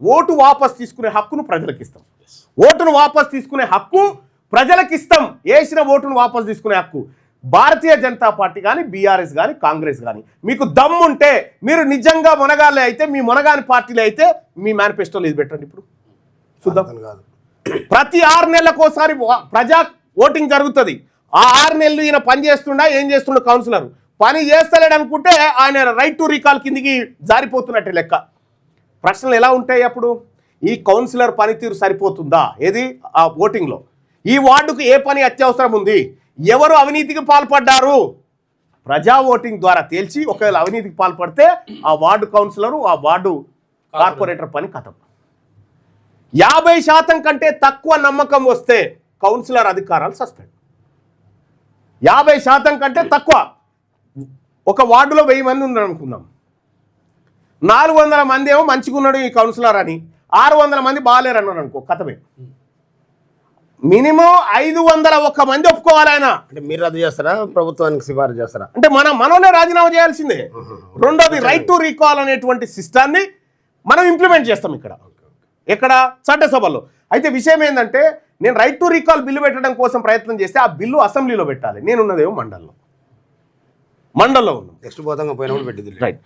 Vote వాపస్ తీసుకునే హక్కును ప్రజలకు ఇస్తాం. ఓటును వాపస్ తీసుకునే హక్కు ప్రజలకు ఇస్తాం. వేసిన ఓటును వాపస్ తీసుకునే హక్కు భారతీయ జనతా పార్టీ కానీ, బీఆర్ఎస్ కానీ, కాంగ్రెస్ కానీ మీకు దమ్ముంటే, మీరు నిజంగా మునగాలే అయితే, మీ మునగాని పార్టీలు అయితే మీ మేనిఫెస్టోలో ఇది పెట్టండి. ఇప్పుడు చూద్దాం. ప్రతి 6 నెలలకోసారి ప్రజా ఓటింగ్ జరుగుతుంది. ఆ 6 నెలలు ఈయన పని చేస్తుండా, ఏం చేస్తుండ కౌన్సిలర్ పని చేస్తలేడు అనుకుంటే ఆయన రైట్ టు రీకాల్ కిందికి జారిపోతున్నట్టే లెక్క. ప్రశ్నలు ఎలా ఉంటాయి అప్పుడు? ఈ కౌన్సిలర్ పనితీరు సరిపోతుందా? ఏది ఆ ఓటింగ్లో ఈ వార్డుకు ఏ పని అత్యవసరం ఉంది, ఎవరు అవినీతికి పాల్పడ్డారు, ప్రజా ఓటింగ్ ద్వారా తేల్చి ఒకవేళ అవినీతికి పాల్పడితే ఆ వార్డు కౌన్సిలరు, ఆ వార్డు కార్పొరేటర్ పని కథం. 50% కంటే తక్కువ నమ్మకం వస్తే కౌన్సిలర్ అధికారాలు సస్పెండ్. 50% కంటే తక్కువ. ఒక వార్డులో 1000 మంది ఉన్నారు అనుకుందాం. 400 మంది ఏమో మంచిగా ఉన్నాడు ఈ కౌన్సిలర్ అని, 600 మంది బాగాలేరు అన్నాడు అనుకో, కథమే. మినిమం 501 మంది ఒప్పుకోవాలి ఆయన. అంటే మీరు రద్దు చేస్తారా, ప్రభుత్వానికి సిఫారసు చేస్తారా? అంటే మనోనే రాజీనామా చేయాల్సిందే. రెండోది రైట్ టు రీకాల్ అనేటువంటి సిస్టాన్ని మనం ఇంప్లిమెంట్ చేస్తాం ఇక్కడ చట్టసభలో. అయితే విషయం ఏంటంటే, నేను రైట్ టు రీకాల్ బిల్లు పెట్టడం కోసం ప్రయత్నం చేస్తే ఆ బిల్లు అసెంబ్లీలో పెట్టాలి. నేనున్నదేమో మండల్లో ఉన్నాం. నెక్స్ట్ పోతాం పోయినప్పుడు పెట్టింది. రైట్.